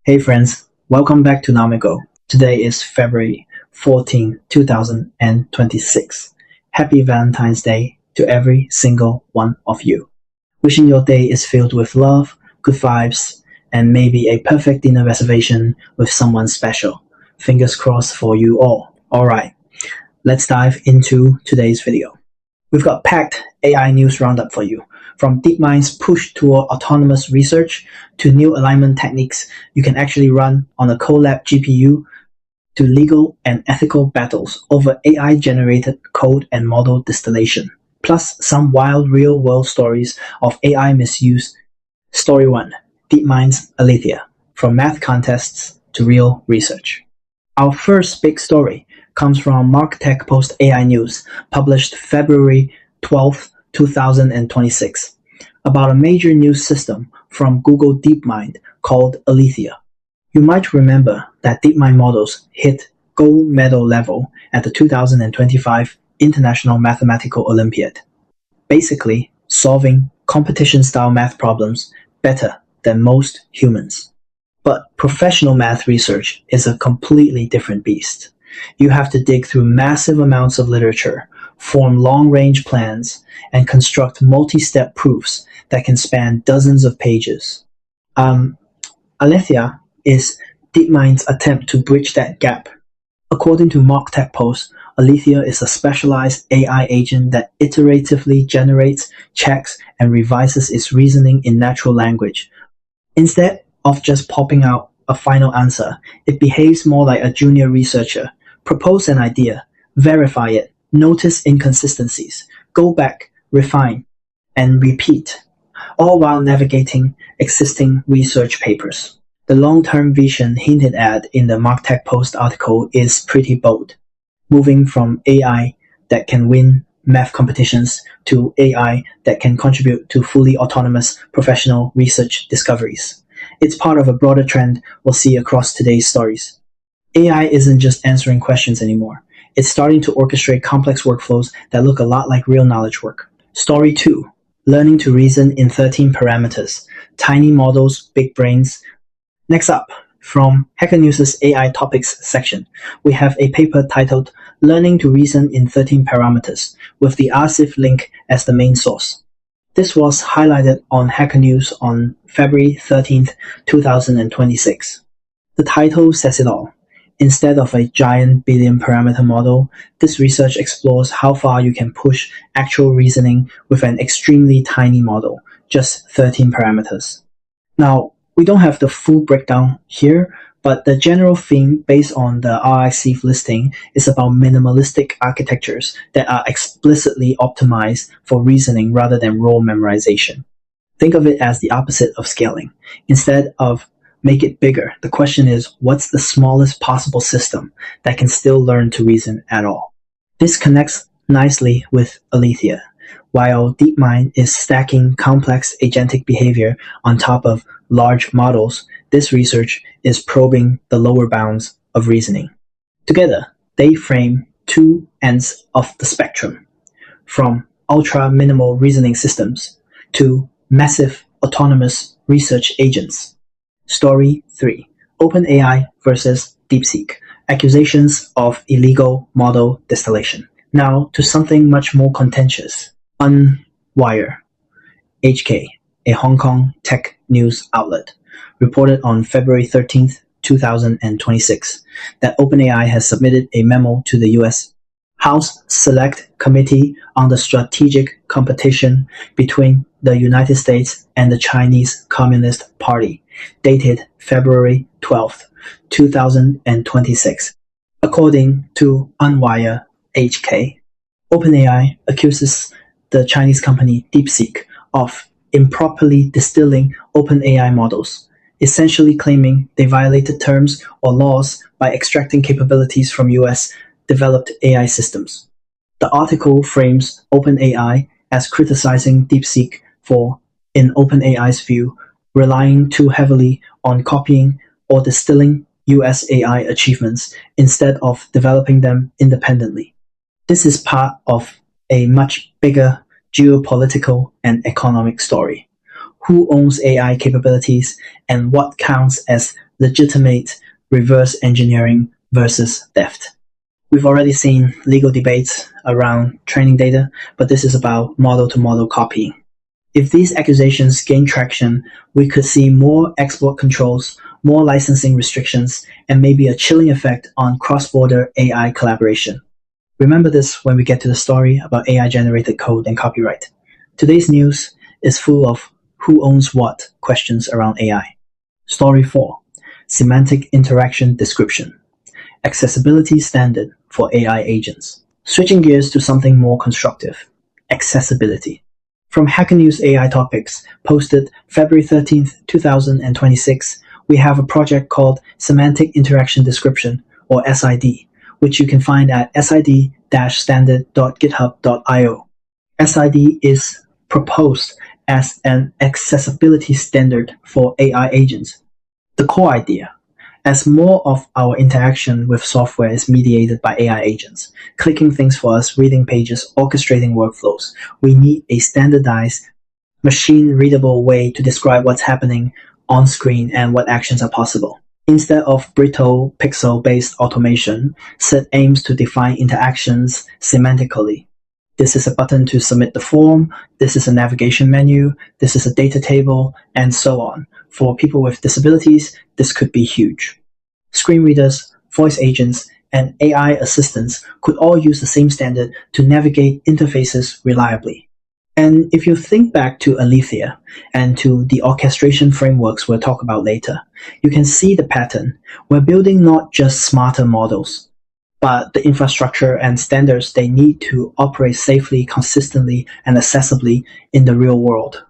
Hey friends, welcome back to nullmicgo. Today is February 14, 2026. Happy Valentine's Day to every single one of you. Wishing your day is filled with love, good vibes, and maybe a perfect dinner reservation with someone special. Fingers crossed for you all. Alright, let's dive into today's video. We've got packed AI news roundup for you. From DeepMind's push toward autonomous research to new alignment techniques you can actually run on a Colab GPU to legal and ethical battles over AI-generated code and model distillation, plus some wild real-world stories of AI misuse. Story 1. DeepMind's Aletheia, from math contests to real research. Our first big story comes from MarkTechPost AI News, published February 12, 2026, about a major news system from Google DeepMind called Aletheia. You might remember that DeepMind models hit gold medal level at the 2025 International Mathematical Olympiad, basically solving competition-style math problems better than most humans. But professional math research is a completely different beast. You have to dig through massive amounts of literature, form long-range plans, and construct multi-step proofs that can span dozens of pages. Aletheia is DeepMind's attempt to bridge that gap. According to MarkTechPost, Aletheia is a specialized AI agent that iteratively generates, checks, and revises its reasoning in natural language. Instead of just popping out a final answer, it behaves more like a junior researcher. Propose an idea, verify it, notice inconsistencies, go back, refine, and repeat, all while navigating existing research papers. The long-term vision hinted at in the MarkTechPost article is pretty bold, moving from AI that can win math competitions to AI that can contribute to fully autonomous professional research discoveries. It's part of a broader trend we'll see across today's stories. AI isn't just answering questions anymore. It's starting to orchestrate complex workflows that look a lot like real knowledge work. Story 2. Learning to reason in 13 parameters. Tiny models, big brains. Next up, from Hacker News' AI Topics section, we have a paper titled Learning to Reason in 13 Parameters, with the arXiv link as the main source. This was highlighted on Hacker News on February 13, 2026. The title says it all. Instead of a giant billion-parameter model, this research explores how far you can push actual reasoning with an extremely tiny model, just 13 parameters. Now, we don't have the full breakdown here, but the general theme based on the arXiv listing is about minimalistic architectures that are explicitly optimized for reasoning rather than raw memorization. Think of it as the opposite of scaling. Instead of make it bigger, the question is, what's the smallest possible system that can still learn to reason at all? This connects nicely with Aletheia. While DeepMind is stacking complex agentic behavior on top of large models, this research is probing the lower bounds of reasoning. Together, they frame two ends of the spectrum, from ultra-minimal reasoning systems to massive autonomous research agents. Story 3. OpenAI versus DeepSeek. Accusations of illegal model distillation. Now to something much more contentious. Unwire.hk, a Hong Kong tech news outlet, reported on February 13, 2026, that OpenAI has submitted a memo to the U.S. House Select Committee on the Strategic Competition between the United States and the Chinese Communist Party, dated February 12, 2026. According to Unwire.hk, OpenAI accuses the Chinese company DeepSeek of improperly distilling OpenAI models, essentially claiming they violated terms or laws by extracting capabilities from US-developed AI systems. The article frames OpenAI as criticizing DeepSeek for, in OpenAI's view, relying too heavily on copying or distilling US AI achievements instead of developing them independently. This is part of a much bigger geopolitical and economic story. Who owns AI capabilities and what counts as legitimate reverse engineering versus theft. We've already seen legal debates around training data, but this is about model-to-model copying. If these accusations gain traction, we could see more export controls, more licensing restrictions, and maybe a chilling effect on cross-border AI collaboration. Remember this when we get to the story about AI-generated code and copyright. Today's news is full of who owns what questions around AI. Story 4. Semantic Interaction Description. Accessibility Standard for AI Agents. Switching gears to something more constructive. Accessibility. From Hacker News AI Topics, posted February 13th, 2026, we have a project called Semantic Interaction Description, or SID, which you can find at sid-standard.github.io. SID is proposed as an accessibility standard for AI agents. The core idea: as more of our interaction with software is mediated by AI agents, clicking things for us, reading pages, orchestrating workflows, we need a standardized, machine-readable way to describe what's happening on screen and what actions are possible. Instead of brittle, pixel-based automation, SID aims to define interactions semantically. This is a button to submit the form, this is a navigation menu, this is a data table, and so on. For people with disabilities, this could be huge. Screen readers, voice agents, and AI assistants could all use the same standard to navigate interfaces reliably. And if you think back to Aletheia and to the orchestration frameworks we'll talk about later, you can see the pattern. We're building not just smarter models, but the infrastructure and standards they need to operate safely, consistently, and accessibly in the real world.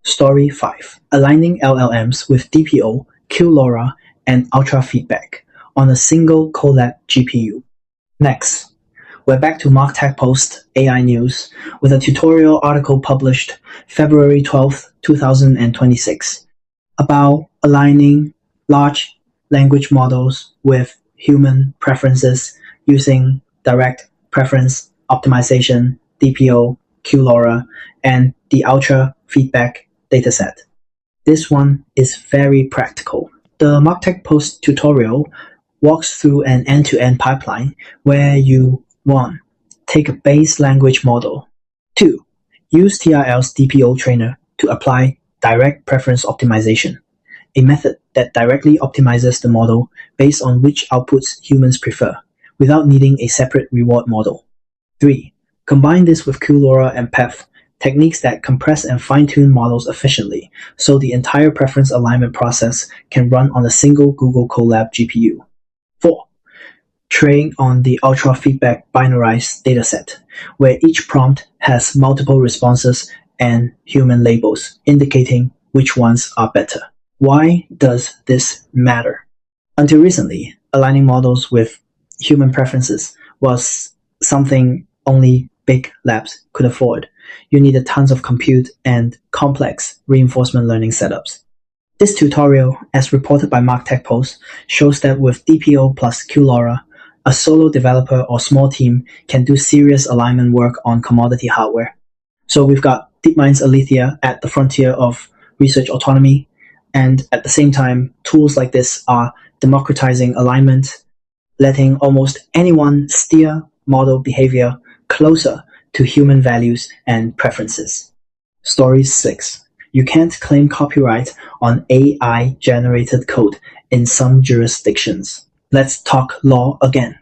Story 5. Aligning LLMs with DPO, QLoRA, and UltraFeedback on a single Colab GPU. Next, we're back to MarkTechPost AI News with a tutorial article published February 12, 2026 about aligning large language models with human preferences using direct preference optimization, DPO, QLoRA, and the UltraFeedback dataset. This one is very practical. The MarkTechPost tutorial walks through an end-to-end pipeline where you 1. Take a base language model. 2. Use TRL's DPO trainer to apply direct preference optimization, a method that directly optimizes the model based on which outputs humans prefer, without needing a separate reward model. 3. Combine this with QLoRA and PEF, techniques that compress and fine-tune models efficiently, so the entire preference alignment process can run on a single Google Colab GPU. 4. Train on the UltraFeedback binarized dataset, where each prompt has multiple responses and human labels, indicating which ones are better. Why does this matter? Until recently, aligning models with human preferences was something only big labs could afford. You needed tons of compute and complex reinforcement learning setups. This tutorial, as reported by MarkTechPost, shows that with DPO plus QLoRA, a solo developer or small team can do serious alignment work on commodity hardware. So we've got DeepMind's Aletheia at the frontier of research autonomy, and at the same time, tools like this are democratizing alignment, letting almost anyone steer model behavior closer to human values and preferences. Story 6. You can't claim copyright on AI-generated code in some jurisdictions. Let's talk law again.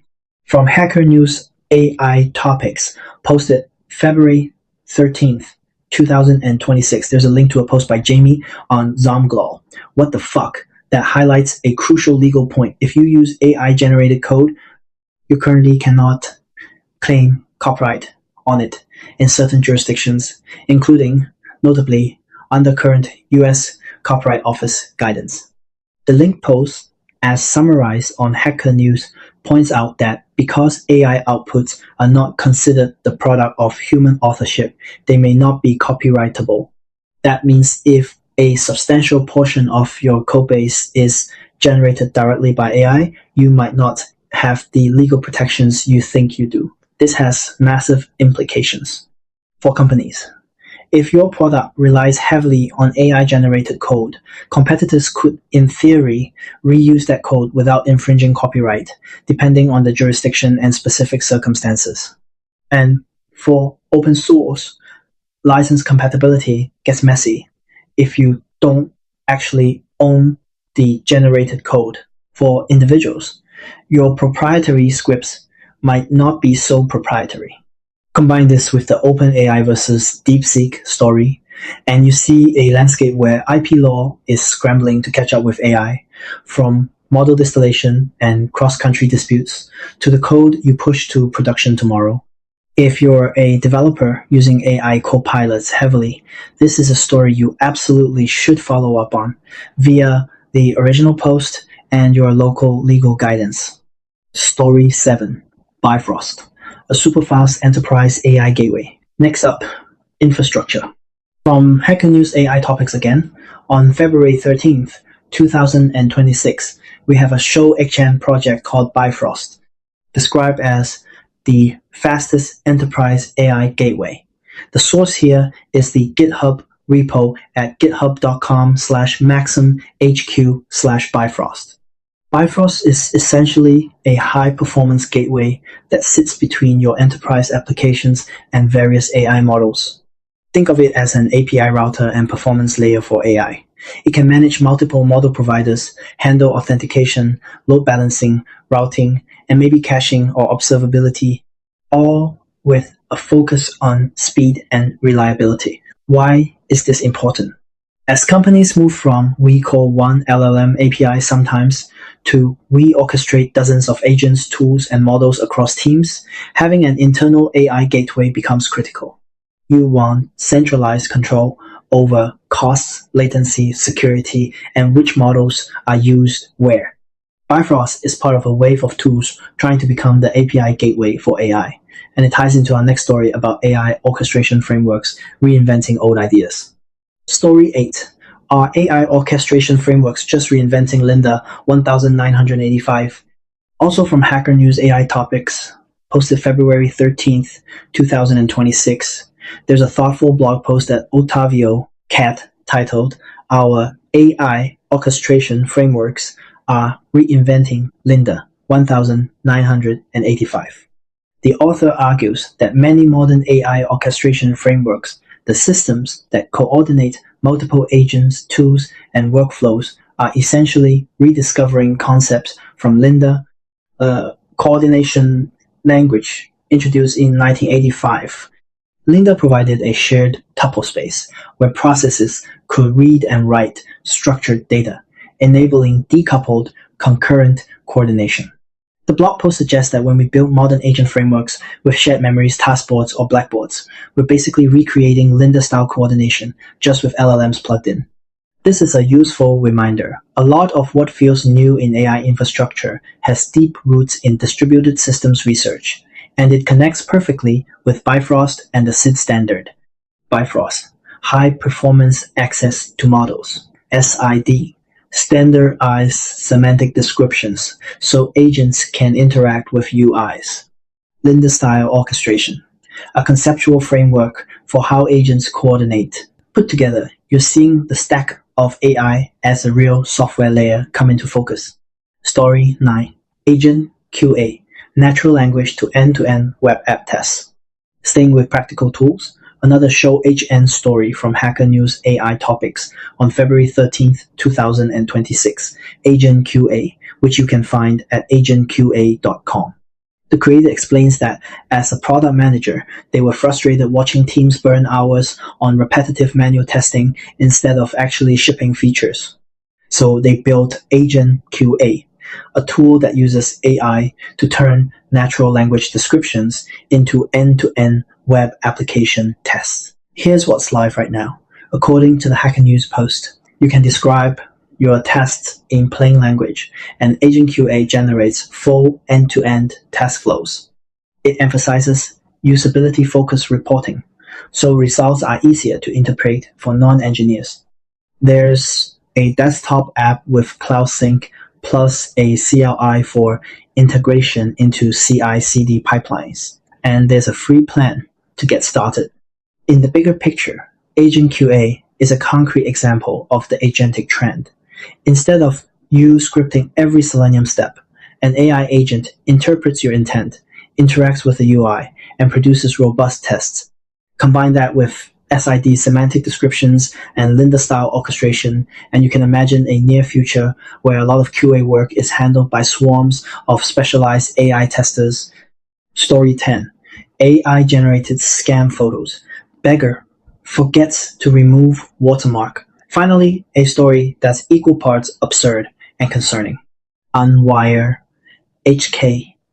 From Hacker News AI Topics, posted February 13th, 2026. There's a link to a post by Jamie on Zomglaw. What the fuck? That highlights a crucial legal point. If you use AI-generated code, you currently cannot claim copyright on it in certain jurisdictions, including, notably, under current US Copyright Office guidance. The link post, as summarized on Hacker News, points out that because AI outputs are not considered the product of human authorship, they may not be copyrightable. That means if a substantial portion of your codebase is generated directly by AI, you might not have the legal protections you think you do. This has massive implications for companies. If your product relies heavily on AI-generated code, competitors could, in theory, reuse that code without infringing copyright, depending on the jurisdiction and specific circumstances. And for open source, license compatibility gets messy if you don't actually own the generated code. For individuals, your proprietary scripts might not be so proprietary. Combine this with the OpenAI versus DeepSeek story, and you see a landscape where IP law is scrambling to catch up with AI, from model distillation and cross-country disputes to the code you push to production tomorrow. If you're a developer using AI copilots heavily, this is a story you absolutely should follow up on via the original post and your local legal guidance. Story 7. Bifrost, a superfast enterprise AI gateway. Next up, infrastructure. From Hacker News AI Topics again, on February 13th, 2026, we have a show HN project called Bifrost, described as the fastest enterprise AI gateway. The source here is the GitHub repo at github.com/maximhq/Bifrost. Bifrost is essentially a high-performance gateway that sits between your enterprise applications and various AI models. Think of it as an API router and performance layer for AI. It can manage multiple model providers, handle authentication, load balancing, routing, and maybe caching or observability, all with a focus on speed and reliability. Why is this important? As companies move from we call one LLM API sometimes to we orchestrate dozens of agents, tools, and models across teams, having an internal AI gateway becomes critical. You want centralized control over costs, latency, security, and which models are used where. Bifrost is part of a wave of tools trying to become the API gateway for AI, and it ties into our next story about AI orchestration frameworks reinventing old ideas. Story 8. Are AI orchestration frameworks just reinventing Linda 1985? Also from Hacker News AI Topics, posted February 13th, 2026. There's a thoughtful blog post at otavio.cat titled, Our AI Orchestration Frameworks Are Reinventing Linda 1985. The author argues that many modern AI orchestration frameworks, the systems that coordinate multiple agents, tools, and workflows, are essentially rediscovering concepts from Linda, a coordination language introduced in 1985. Linda provided a shared tuple space where processes could read and write structured data, enabling decoupled, concurrent coordination. The blog post suggests that when we build modern agent frameworks with shared memories, taskboards, or blackboards, we're basically recreating Linda-style coordination, just with LLMs plugged in. This is a useful reminder. A lot of what feels new in AI infrastructure has deep roots in distributed systems research, and it connects perfectly with Bifrost and the SID standard. Bifrost, High Performance Access to Models, SID. Standardized semantic descriptions so agents can interact with UIs. Linda-style orchestration, a conceptual framework for how agents coordinate. Put together, you're seeing the stack of AI as a real software layer come into focus. Story 9. AgenQA, natural language to end-to-end web app tests. Staying with practical tools, another show HN story from Hacker News AI Topics on February 13th, 2026, AgenQA, which you can find at AgenQA.com. The creator explains that as a product manager, they were frustrated watching teams burn hours on repetitive manual testing instead of actually shipping features. So they built AgenQA, a tool that uses AI to turn natural language descriptions into end-to-end web application tests. Here's what's live right now. According to the Hacker News post, you can describe your tests in plain language, and AgenQA generates full end-to-end test flows. It emphasizes usability-focused reporting, so results are easier to interpret for non-engineers. There's a desktop app with Cloud Sync plus a CLI for integration into CI/CD pipelines, and there's a free plan to get started. In the bigger picture, AgenQA is a concrete example of the agentic trend. Instead of you scripting every Selenium step, an AI agent interprets your intent, interacts with the UI, and produces robust tests. Combine that with SID semantic descriptions and Linda-style orchestration, and you can imagine a near future where a lot of QA work is handled by swarms of specialized AI testers. Story 10. AI-generated scam photos. Beggar forgets to remove watermark. Finally, a story that's equal parts absurd and concerning. Unwire.hk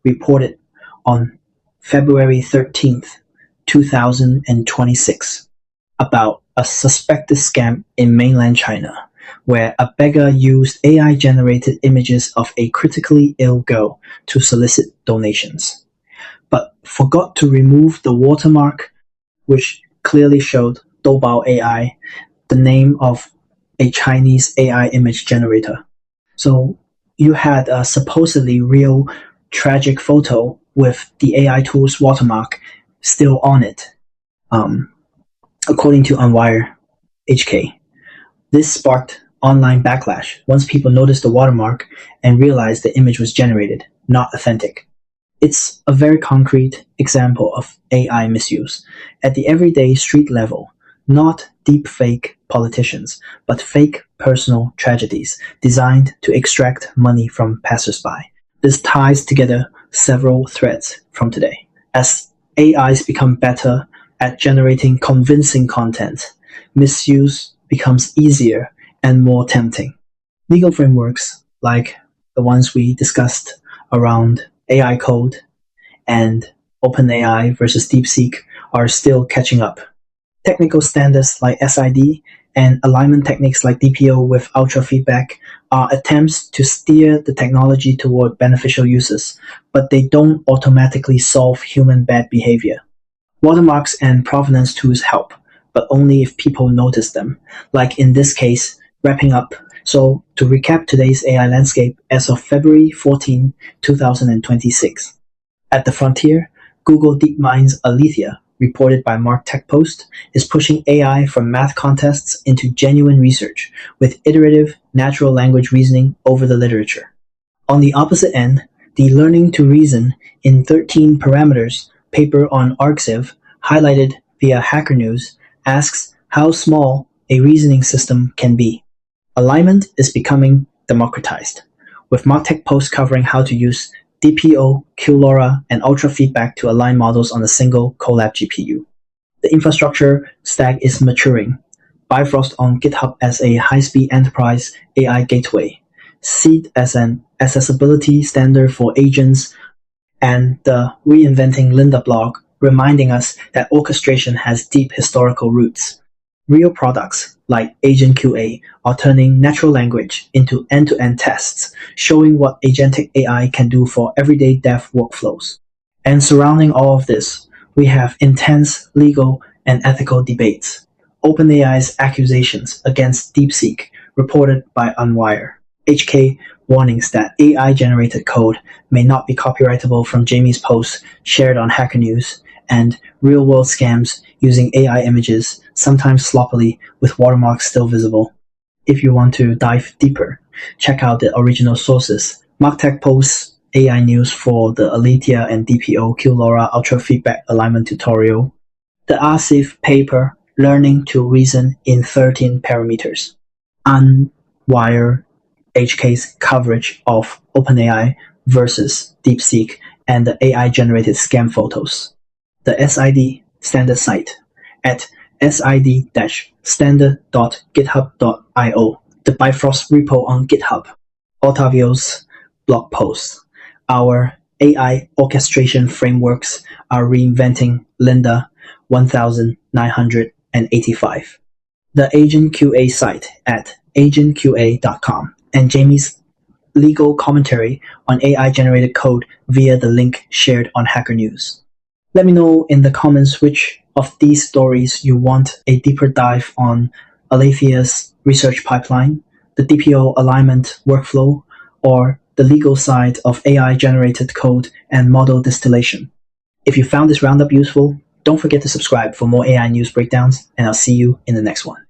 reported on February 13th, 2026 about a suspected scam in mainland China, where a beggar used AI-generated images of a critically ill girl to solicit donations, but forgot to remove the watermark, which clearly showed Doubao AI, the name of a Chinese AI image generator. So you had a supposedly real tragic photo with the AI tool's watermark still on it, according to Unwire.hk. This sparked online backlash once people noticed the watermark and realized the image was generated, not authentic. It's a very concrete example of AI misuse at the everyday street level, not deep fake politicians, but fake personal tragedies designed to extract money from passersby. This ties together several threads from today. As AIs become better at generating convincing content, misuse becomes easier and more tempting. Legal frameworks like the ones we discussed around AI code and OpenAI versus DeepSeek are still catching up. Technical standards like SID and alignment techniques like DPO with UltraFeedback are attempts to steer the technology toward beneficial uses, but they don't automatically solve human bad behavior. Watermarks and provenance tools help, but only if people notice them, like in this case, wrapping up. So to recap today's AI landscape as of February 14, 2026. At the frontier, Google DeepMind's Aletheia, reported by MarkTechPost, is pushing AI from math contests into genuine research with iterative natural language reasoning over the literature. On the opposite end, the Learning to Reason in 13 Parameters paper on arXiv, highlighted via Hacker News, asks how small a reasoning system can be. Alignment is becoming democratized, with MarkTechPost covering how to use DPO, QLoRA, and UltraFeedback to align models on a single Colab GPU. The infrastructure stack is maturing. Bifrost on GitHub as a high-speed enterprise AI gateway, Seed as an accessibility standard for agents, and the Reinventing Linda blog reminding us that orchestration has deep historical roots. Real products like AgenQA are turning natural language into end-to-end tests, showing what agentic AI can do for everyday dev workflows. And surrounding all of this, we have intense legal and ethical debates. OpenAI's accusations against DeepSeek, reported by Unwire.hk, warnings that AI-generated code may not be copyrightable from Jamie's post shared on Hacker News, and real-world scams using AI images, sometimes sloppily with watermarks still visible. If you want to dive deeper, check out the original sources. MarkTechPost AI news for the Aletheia and DPO QLoRA UltraFeedback alignment tutorial. The arXiv paper, Learning to Reason in 13 Parameters. Unwire.hk's coverage of OpenAI versus DeepSeek and the AI-generated scam photos. The SID standard site at sid-standard.github.io, the Bifrost repo on GitHub, Otavio's blog post. Our AI orchestration frameworks are Reinventing Linda 1985. The AgenQA site at AgenQA.com, and Jamie's legal commentary on AI-generated code via the link shared on Hacker News. Let me know in the comments which of these stories you want a deeper dive on Aletheia's research pipeline, the DPO alignment workflow, or the legal side of AI-generated code and model distillation. If you found this roundup useful, Don't forget to subscribe for more AI news breakdowns, and I'll see you in the next one.